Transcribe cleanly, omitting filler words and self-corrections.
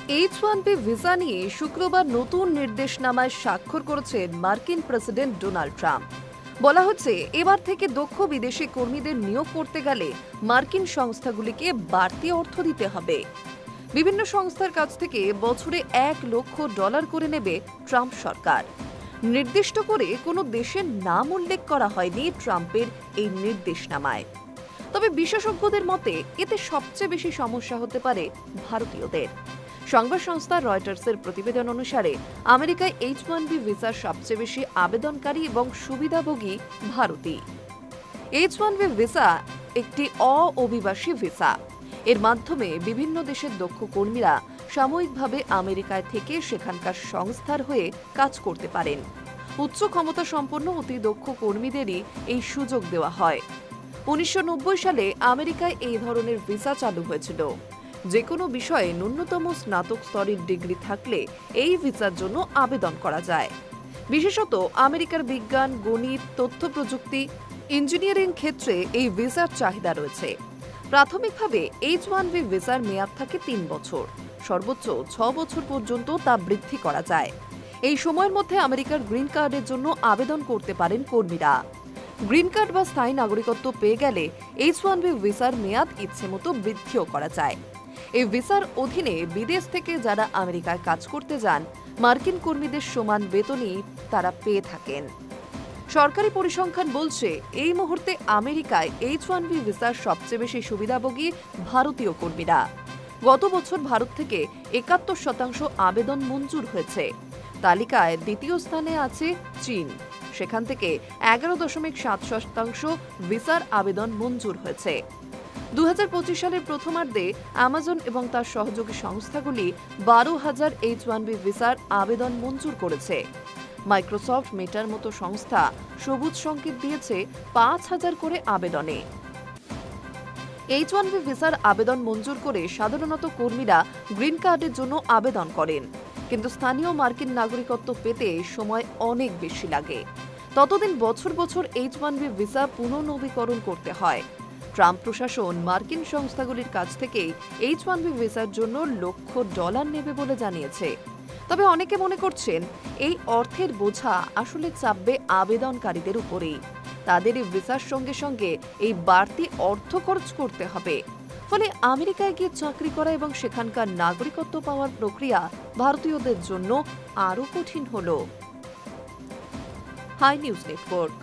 H-1B visa নিয়ে শুক্রবার নতুন নির্দেশনামায় স্বাক্ষর করেছেন মার্কিন প্রেসিডেন্ট ডোনাল্ড ট্রাম্প। বলা হচ্ছে, এবার থেকে দক্ষ বিদেশি কর্মীদের নিয়োগ করতে গেলে মার্কিন সংস্থাগুলিকে বাড়তি অর্থ দিতে হবে। বিভিন্ন সংস্থার কাছ থেকে বছরে $1 লক্ষ করে নেবে ট্রাম্প সরকার। নির্দিষ্ট করে কোনো দেশের নাম উল্লেখ করা হয়নি ট্রাম্পের এই নির্দেশনামায়। তবে বিশেষজ্ঞদের মতে এতে সবচেয়ে বেশি সমস্যা হতে পারে ভারতীয়দের। সংবাদ সংস্থা রয়টার্সের প্রতিবেদন অনুসারে আমেরিকায় H-1B ভিসার সবচেয়ে বেশি আবেদনকারী এবং সুবিধাভোগী ভারতীয়। H-1B ভিসা একটি অভিবাসী ভিসা। এর মাধ্যমে বিভিন্ন দেশের দক্ষ কর্মীরা সাময়িকভাবে আমেরিকায় থেকে সেখানকার সংস্থার হয়ে কাজ করতে পারেন। উচ্চ ক্ষমতা সম্পন্ন অতি দক্ষ কর্মীদেরই এই সুযোগ দেওয়া হয়। 1990 সালে আমেরিকায় এই ধরনের ভিসা চালু হয়েছিল। যে কোনো বিষয়ে ন্যূনতম স্নাতক স্তরের ডিগ্রি থাকলে এই ভিসার জন্য আবেদন করা যায়। বিশেষত আমেরিকার বিজ্ঞান, গণিত, তথ্য প্রযুক্তি, ইঞ্জিনিয়ারিং ক্ষেত্রে এই ভিসার চাহিদা রয়েছে। প্রাথমিকভাবে H-1B ভিসার মেয়াদ থাকে 3 বছর, সর্বোচ্চ 6 বছর পর্যন্ত তা বৃদ্ধি করা যায়। এই সময়ের মধ্যে আমেরিকার গ্রিন কার্ডের জন্য আবেদন করতে পারেন কর্মীরা। গ্রিন কার্ড বা স্থায়ী নাগরিকত্ব পেয়ে গেলে H-1B ভিসার মেয়াদ ইচ্ছেমতো বৃদ্ধিও করা যায়। এই ভিসার অধীনে বিদেশ থেকে যারা আমেরিকায় কাজ করতে যান, মার্কিন কর্মীদের সমান বেতনই তারা পেয়ে থাকেন। সরকারি পরিসংখ্যান বলছে, এই মুহূর্তে আমেরিকায় H-1B ভিসার সবচেয়ে বেশি সুবিধাভোগী ভারতীয় কর্মীরা। গত বছর ভারত থেকে 71% আবেদন মঞ্জুর হয়েছে। তালিকায় দ্বিতীয় স্থানে আছে চীন, সেখান থেকে 11.7% ভিসার আবেদন মঞ্জুর হয়েছে। 2025 সালের প্রথমার্ধে অ্যামাজন এবং তার সহযোগী সংস্থাগুলি 12,000 H-1B ভিসার আবেদন মঞ্জুর করেছে। মাইক্রোসফট, মেটার মতো সংস্থা সবুজ সংকেত দিয়েছে 5,000 করে আবেদনে। H-1B ভিসার আবেদন মঞ্জুর করে সাধারণত কর্মীরা গ্রিন কার্ডের জন্য আবেদন করেন, কিন্তু স্থানীয় মার্কিন নাগরিকত্ব পেতে সময় অনেক বেশি লাগে। ততদিন বছর বছর H-1B ভিসা পুনর্নবীকরণ করতে হয়। ট্রাম্প প্রশাসন মার্কিন সংস্থাগুলির কাছ থেকে H-1B ভিসার জন্য $1 লক্ষ নেবে বলে জানিয়েছে। তবে অনেকে মনে করছেন, এই অর্থের বোঝা আসলে চাপবে আবেদনকারীদের উপরেই। তাদের এই ভিসার সঙ্গে সঙ্গে এই বাড়তি অর্থ খরচ করতে হবে। ফলে আমেরিকায় গিয়ে চাকরি করা এবং সেখানকার নাগরিকত্ব পাওয়ার প্রক্রিয়া ভারতীয়দের জন্য আরও কঠিন হলো। Hi news network.